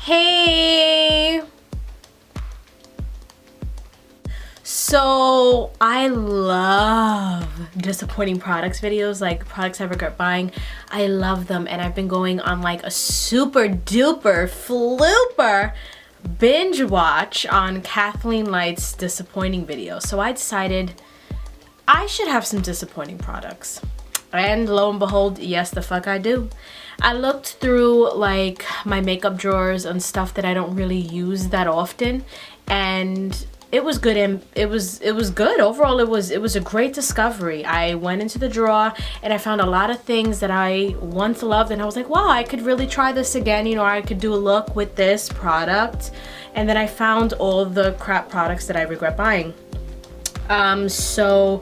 Hey! So I love disappointing products videos, like products I regret buying. I love them, and I've been going on like a super duper flooper binge watch on Kathleen Light's disappointing videos. So I decided I should have some disappointing products. And lo and behold, yes the fuck I do. I looked through like my makeup drawers and stuff that I don't really use that often, and it was good, and it was good. Overall, it was a great discovery. I went into the drawer and I found a lot of things that I once loved, and I was like, wow, I could really try this again. You know, I could do a look with this product. And then I found all the crap products that I regret buying. So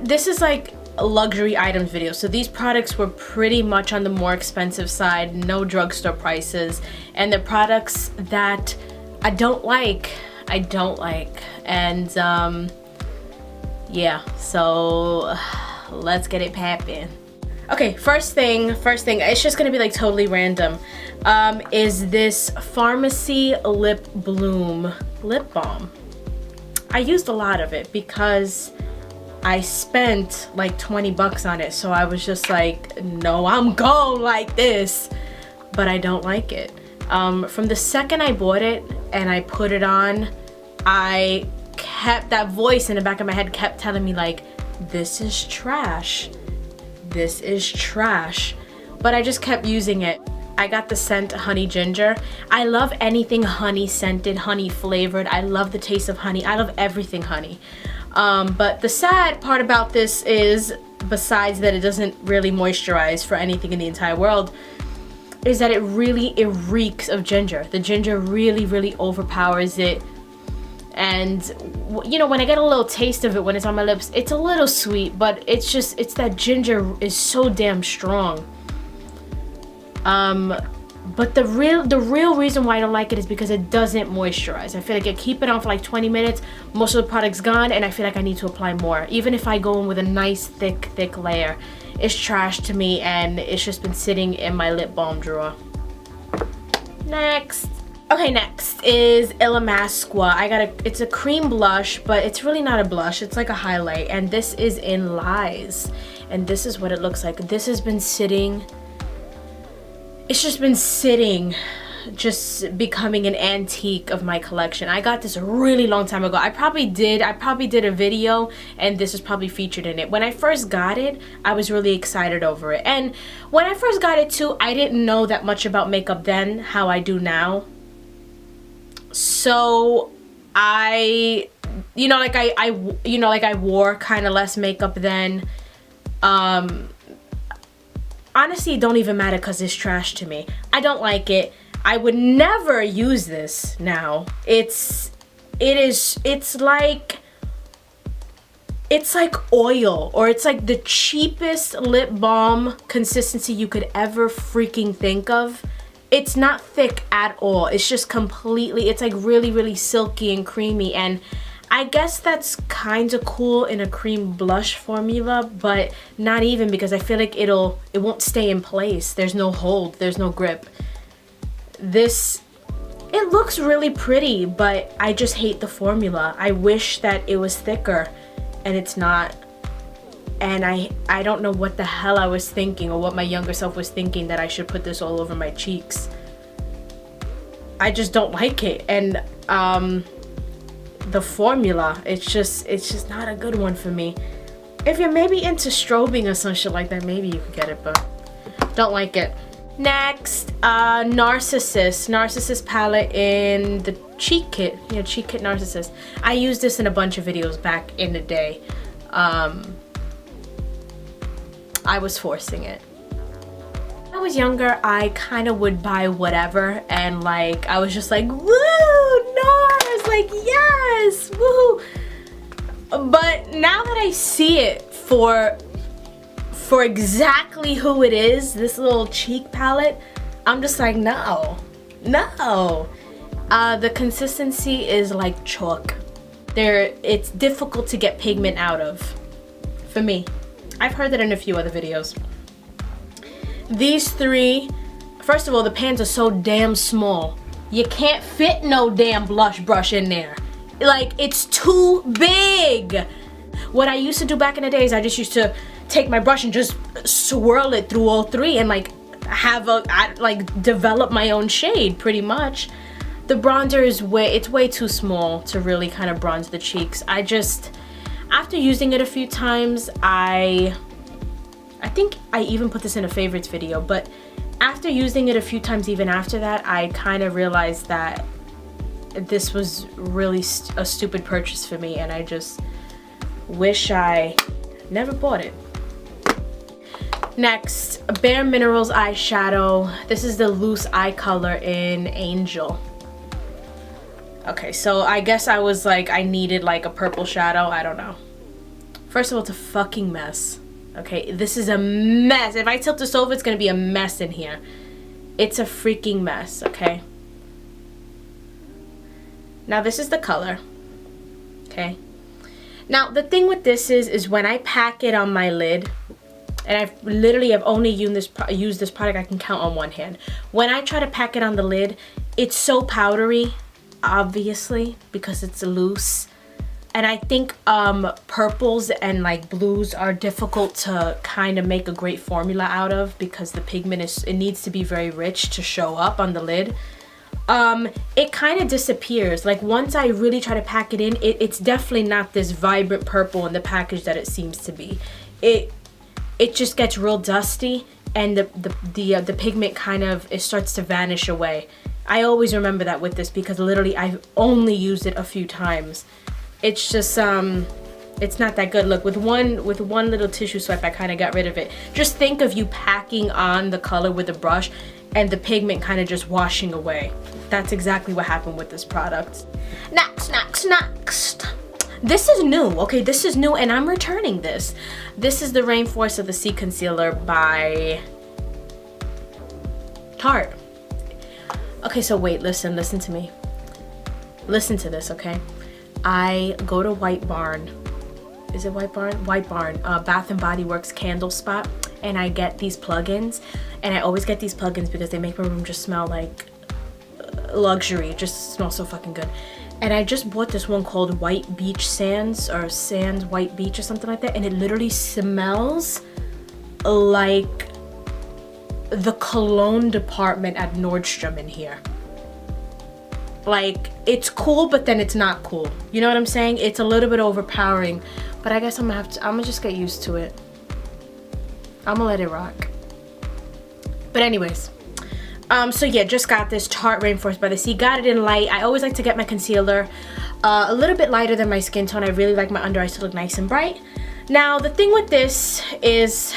this is like a luxury items video. So these products were pretty much on the more expensive side, no drugstore prices, and the products that I don't like. And yeah, so let's get it poppin'. Okay, first thing, it's just gonna be like totally random, is this Pharmacy Lip Bloom lip balm. I used a lot of it because I spent like 20 bucks on it, so I was just like, no, I'm going like this, but I don't like it. From the second I bought it and I put it on, that voice in the back of my head kept telling me like, this is trash, this is trash, but I just kept using it. I got the scent Honey Ginger. I love anything honey scented, honey flavored. I love the taste of honey. I love everything honey. But the sad part about this is, besides that it doesn't really moisturize for anything in the entire world, is that it reeks of ginger. The ginger really overpowers it. And you know, when I get a little taste of it when it's on my lips, it's a little sweet, but it's that ginger is so damn strong. But the real reason why I don't like it is because it doesn't moisturize. I feel like I keep it on for like 20 minutes, most of the product's gone, and I feel like I need to apply more. Even if I go in with a nice thick layer, it's trash to me, and it's just been sitting in my lip balm drawer. Next. Okay, next is Illamasqua. It's a cream blush, but it's really not a blush, it's like a highlight, and this is in Lies. And this is what it looks like. This has been sitting, it's just been sitting, just becoming an antique of my collection. I got this a really long time ago. I probably did a video, and this is probably featured in it. When I first got it, I was really excited over it. And when I first got it too, I didn't know that much about makeup then, how I do now. So I wore kind of less makeup then. Honestly, it don't even matter because it's trash to me. I don't like it. I would never use this now. It's like oil, or it's like the cheapest lip balm consistency you could ever freaking think of. It's not thick at all. It's just completely, it's like really silky and creamy, and I guess that's kind of cool in a cream blush formula, but not even, because I feel like it won't stay in place. There's no hold, there's no grip. It looks really pretty, but I just hate the formula. I wish that it was thicker, and it's not. And I don't know what the hell I was thinking, or what my younger self was thinking, that I should put this all over my cheeks. I just don't like it. And the formula, it's just not a good one for me. If you're maybe into strobing or some shit like that, maybe you could get it, but don't like it. Next, Narcissus palette in the Cheek Kit. Yeah, Cheek Kit Narcissus. I used this in a bunch of videos back in the day. I was forcing it. When I was younger, I kind of would buy whatever, and like I was just like, woo, NARS, like yes, woo. But now that I see it for exactly who it is, this little cheek palette, I'm just like, no. The consistency is like chalk. It's difficult to get pigment out of, for me. I've heard that in a few other videos. These three, first of all, the pans are so damn small. You can't fit no damn blush brush in there. Like, it's too big. What I used to do back in the days, I just used to take my brush and just swirl it through all three and like develop my own shade pretty much. The bronzer is way too small to really kind of bronze the cheeks. After using it a few times, I think I even put this in a favorites video, but after using it a few times even after that, I kind of realized that this was really a stupid purchase for me, and I just wish I never bought it. Next, Bare Minerals eyeshadow. This is the loose eye color in Angel. Okay, so I guess I was like, I needed like a purple shadow. I don't know. First of all, it's a fucking mess. Okay, this is a mess. If I tilt this over, it's gonna be a mess in here. It's a freaking mess, okay? Now this is the color, okay? Now the thing with this is when I pack it on my lid, and I've only used this product, I can count on one hand. When I try to pack it on the lid, it's so powdery, obviously, because it's loose. And I think purples and like blues are difficult to kind of make a great formula out of, because the pigment it needs to be very rich to show up on the lid. It kind of disappears. Like once I really try to pack it in, it's definitely not this vibrant purple in the package that it seems to be. It just gets real dusty, and the pigment kind of, it starts to vanish away. I always remember that with this, because literally I've only used it a few times. It's just it's not that good. Look, with one little tissue swipe, I kind of got rid of it. Just think of you packing on the color with a brush and the pigment kind of just washing away. That's exactly what happened with this product. Next. This is new, okay? This is new, and I'm returning this. This is the Rainforest of the Sea Concealer by Tarte. Okay, so wait, listen to me. Listen to this, okay? I go to White Barn. Is it White Barn? White Barn, Bath & Body Works candle spot, and I get these plugins. And I always get these plugins because they make my room just smell like luxury. It just smells so fucking good. And I just bought this one called White Beach Sands, or Sands White Beach or something like that. And it literally smells like the cologne department at Nordstrom in here. Like, it's cool, but then it's not cool. You know what I'm saying? It's a little bit overpowering, but I guess I'm gonna just get used to it. I'm gonna let it rock. But anyways, so yeah, just got this Tarte Rainforest by the Sea. Got it in light. I always like to get my concealer a little bit lighter than my skin tone. I really like my under eyes to look nice and bright. Now, the thing with this is,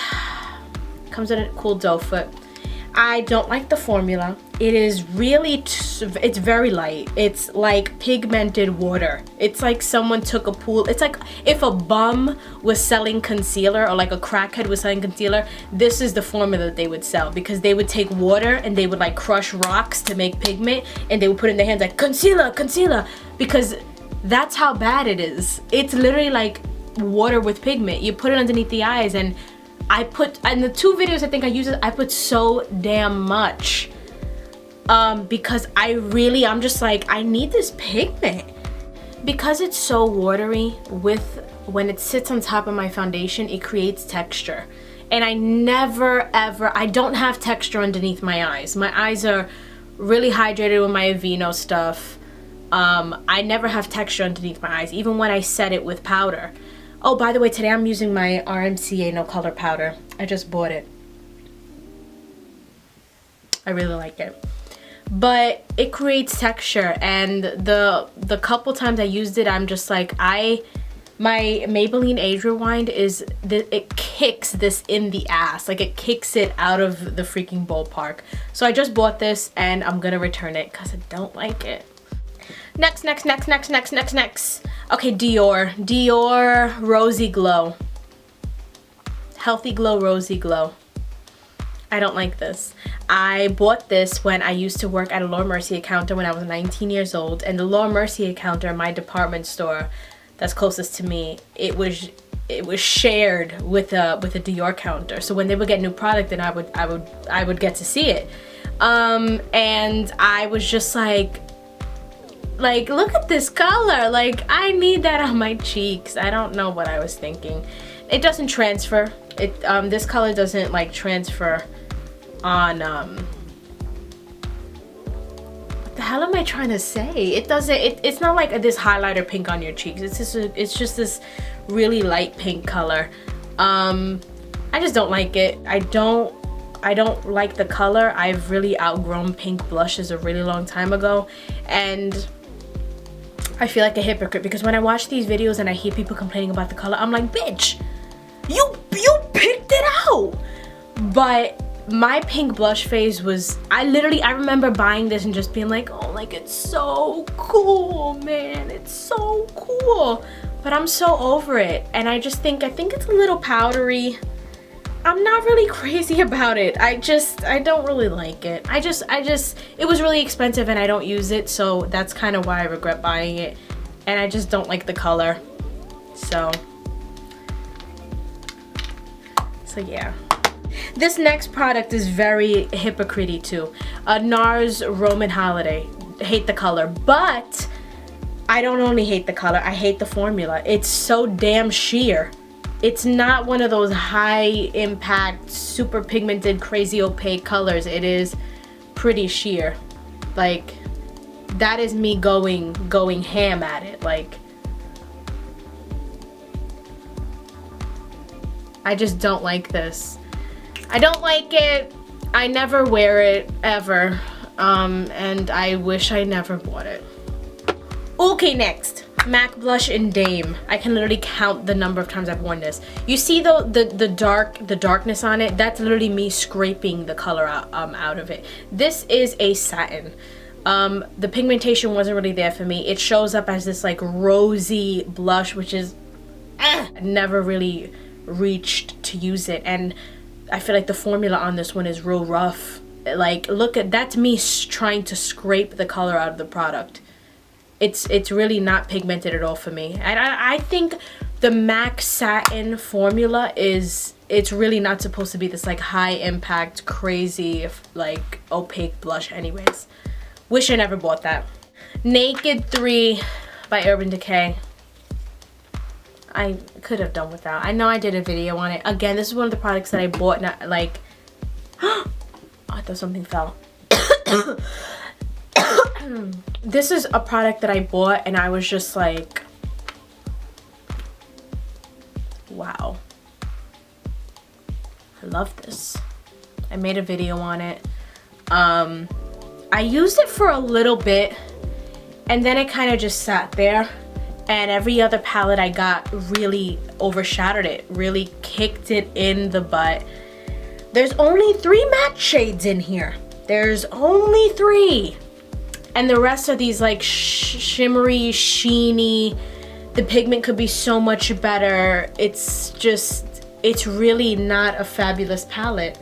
comes in a cool doe foot. I don't like the formula. It is really, it's very light. It's like pigmented water. It's like someone took a pool. It's like if a bum was selling concealer, or like a crackhead was selling concealer, this is the formula that they would sell, because they would take water and they would like crush rocks to make pigment, and they would put it in their hands like, concealer, concealer, because that's how bad it is. It's literally like water with pigment. You put it underneath the eyes, and I put, in the 2 videos I think I used it, I put so damn much. Because I'm just like, I need this pigment. Because it's so watery, when it sits on top of my foundation, it creates texture. And I never ever, I don't have texture underneath my eyes. My eyes are really hydrated with my Aveeno stuff. I never have texture underneath my eyes, even when I set it with powder. Oh, by the way, today I'm using my RMCA No Color powder. I just bought it. I really like it. But it creates texture, and the couple times I used it, I'm just like, my Maybelline Age Rewind it kicks this in the ass. Like, it kicks it out of the freaking ballpark. So I just bought this, and I'm gonna return it because I don't like it. Next. Okay, Dior Rosy Glow. Healthy Glow Rosy Glow. I don't like this. I bought this when I used to work at a Laura Mercier counter when I was 19 years old, and the Laura Mercier counter in my department store that's closest to me, it was shared with a Dior counter. So when they would get new product, then I would get to see it. And I was just like, look at this color. Like, I need that on my cheeks. I don't know what I was thinking. It doesn't transfer. This color doesn't like transfer on, what the hell am I trying to say? It doesn't, it's not like this highlighter pink on your cheeks. It's just this really light pink color. I just don't like it. I don't like the color. I've really outgrown pink blushes a really long time ago, and I feel like a hypocrite because when I watch these videos and I hear people complaining about the color, I'm like, bitch, you picked it out. But my pink blush phase was, I remember buying this and just being like, oh, like, it's so cool, man, it's so cool. But I'm so over it, and I think it's a little powdery. I'm not really crazy about it. I don't really like it. It was really expensive and I don't use it, so that's kind of why I regret buying it. And I just don't like the color. So yeah. This next product is very hypocrite-y too. NARS Roman Holiday. Hate the color, but I don't only hate the color, I hate the formula. It's so damn sheer. It's not one of those high impact, super pigmented, crazy opaque colors. It is pretty sheer. Like, that is me going ham at it. Like, I just don't like this. I don't like it. I never wear it ever. And I wish I never bought it. Okay, next. MAC blush in Dame. I can literally count the number of times I've worn this. You see the darkness on it? That's literally me scraping the color out of it. This is a satin. The pigmentation wasn't really there for me. It shows up as this like rosy blush, which is never really reached to use it, and I feel like the formula on this one is real rough. Like, look at, that's me trying to scrape the color out of the product. It's really not pigmented at all for me. And I think the MAC satin formula it's really not supposed to be this like high impact, crazy, like opaque blush anyways. Wish I never bought that. Naked 3 by Urban Decay. I could have done without. I know I did a video on it. Again, this is one of the products that I bought, not like, oh, I thought something fell. This is a product that I bought and I was just like, wow, I love this. I made a video on it. I used it for a little bit and then it kind of just sat there, and every other palette I got really overshadowed it, really kicked it in the butt. There's only 3 matte shades in here. There's only 3. And the rest are these like shimmery, sheeny. The pigment could be so much better. It's really not a fabulous palette.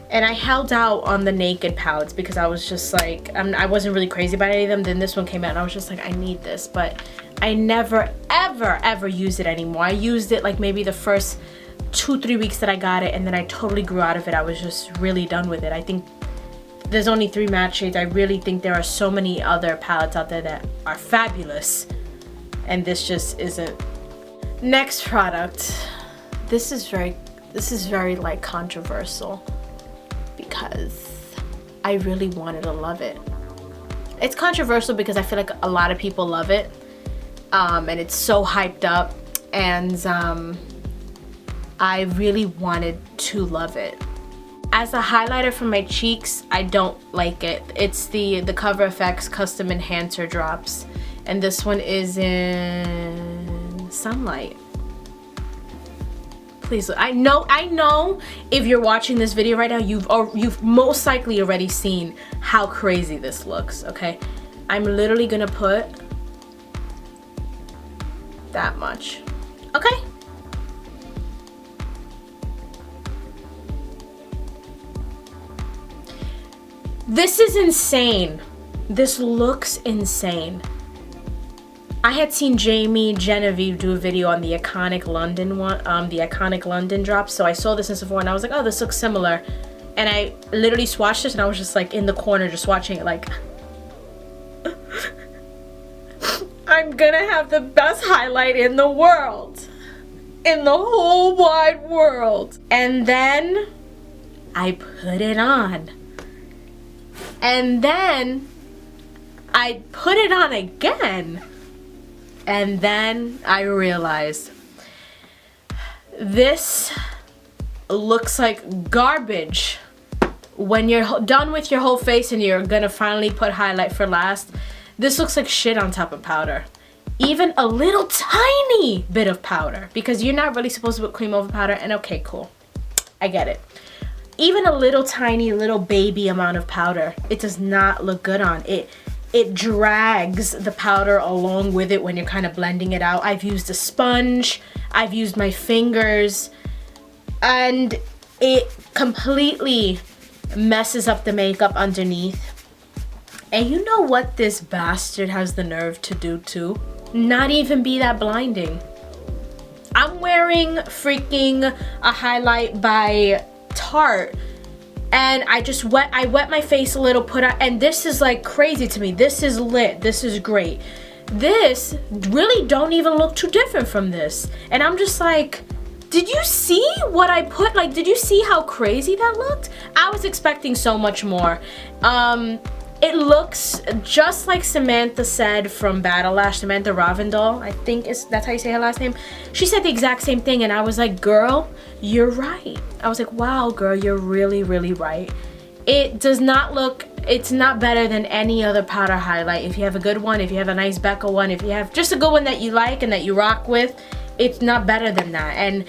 And I held out on the Naked palettes because I was just like, I wasn't really crazy about any of them. Then this one came out and I was just like, I need this. But I never, ever use it anymore. I used it like maybe the first 2-3 weeks that I got it, and then I totally grew out of it. I was just really done with it. I think there's only 3 matte shades. I really think there are so many other palettes out there that are fabulous, and this just isn't. Next product. This is very like controversial because I really wanted to love it. It's controversial because I feel like a lot of people love it, and it's so hyped up, and I really wanted to love it. As a highlighter for my cheeks, I don't like it. It's the Cover FX Custom Enhancer Drops, and this one is in Sunlight. Please, I know if you're watching this video right now, you've most likely already seen how crazy this looks, okay? I'm literally gonna put that much, okay? This is insane. This looks insane. I had seen Jamie Genevieve do a video on the Iconic London one, the Iconic London drop. So I saw this in Sephora and I was like, oh, this looks similar. And I literally swatched this and I was just like in the corner just watching it like I'm gonna have the best highlight in the world. In the whole wide world. And then I put it on. And then I put it on again. And then I realized this looks like garbage. When you're done with your whole face and you're gonna finally put highlight for last, this looks like shit on top of powder. Even a little tiny bit of powder, because you're not really supposed to put cream over powder, and okay, cool. I get it. Even a little tiny little baby amount of powder, it does not look good on it. It drags the powder along with it when you're kind of blending it out. I've used a sponge, I've used my fingers, and it completely messes up the makeup underneath. And you know what this bastard has the nerve to do too? Not even be that blinding. I'm wearing freaking a highlight by Tarte, and I wet my face a little, put out, and this is like crazy to me. This is lit, this is great. This really don't even look too different from this. And I'm just like, did you see what I put? Like, did you see how crazy that looked? I was expecting so much more. It looks just like Samantha said from Battle Lash, Samantha Ravindal, I think that's how you say her last name. She said the exact same thing, and I was like, girl, you're right. I was like, wow, girl, you're really, really right. It does not look, it's not better than any other powder highlight. If you have a good one, if you have a nice Becca one, if you have just a good one that you like and that you rock with, it's not better than that. And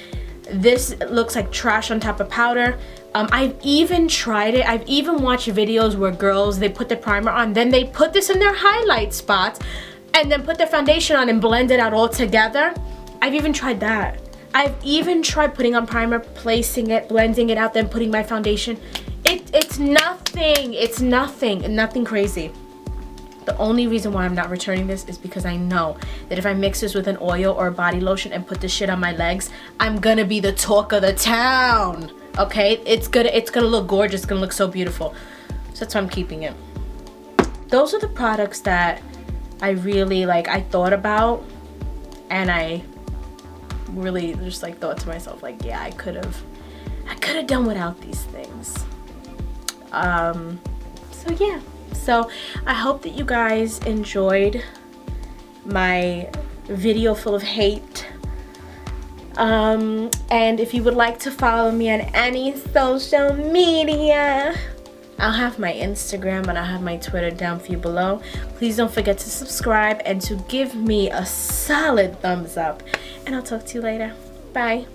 this looks like trash on top of powder. I've even tried it. I've even watched videos where girls, they put the primer on, then they put this in their highlight spots, and then put their foundation on and blend it out all together. I've even tried that. I've even tried putting on primer, placing it, blending it out, then putting my foundation. It's nothing. It's nothing crazy. The only reason why I'm not returning this is because I know that if I mix this with an oil or a body lotion and put this shit on my legs, I'm gonna be the talk of the town. Okay, it's gonna look gorgeous, it's gonna look so beautiful. So that's why I'm keeping it. Those are the products that I really like, I thought about, and I really just like thought to myself like, yeah, I could have done without these things. So yeah, so I hope that you guys enjoyed my video full of hate. And if you would like to follow me on any social media, I'll have my Instagram and I'll have my Twitter down for you below. Please don't forget to subscribe and to give me a solid thumbs up. And I'll talk to you later. Bye.